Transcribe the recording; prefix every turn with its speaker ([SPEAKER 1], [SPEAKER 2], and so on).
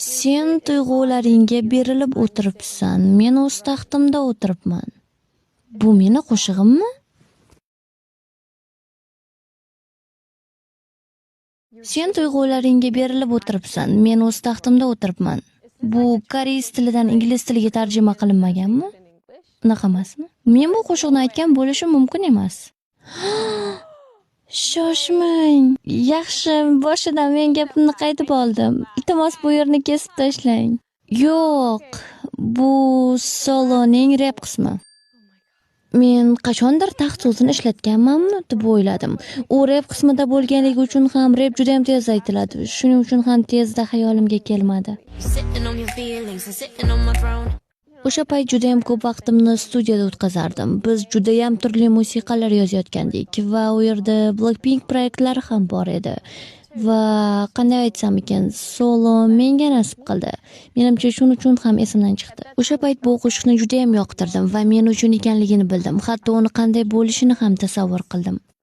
[SPEAKER 1] Sen tuyg'ularingga berilib o'tiribsan, men o'z taxtimda o'tiribman. Bu meni qo'shig'immi? Sen tuyg'ularingga berilib o'tiribsan, men o'z taxtimda o'tiribman. Bu koreys tilidan ingliz tiliga tarjima qilinmaganmi? Unaqa emasmi? Men bu qo'shiqni aytgan bo'lishim mumkin emas. Shoshmang. Yaxshi, boshidan men gapimni qaytib oldim. Iltimos bu yerni kesib tashlang. Yo'q, bu soloning rep qismi. Men qachondir taxt so'zini ishlatganmanmi deb o'yladim. U rep qismida bo'lganligi uchun ham rep juda ham tez aytiladi. Shuning uchun ham tezda xayolimga kelmadi. O'sha payt juda ham ko'p vaqtimni studiyada o'tkazardim. Biz juda ham turli musiqalar yozayotgandik va u yerda Blackpink proyektlari ham bor edi. Va qanday aytsam ekan, solo menga nasib qildi. Menimcha shuning uchun ham esimdan chiqdi. O'sha payt bu qo'shiqni juda ham yoqtirdim va men uchun ekanligini bildim. Hatto uni qanday bo'lishini ham tasavvur qildim.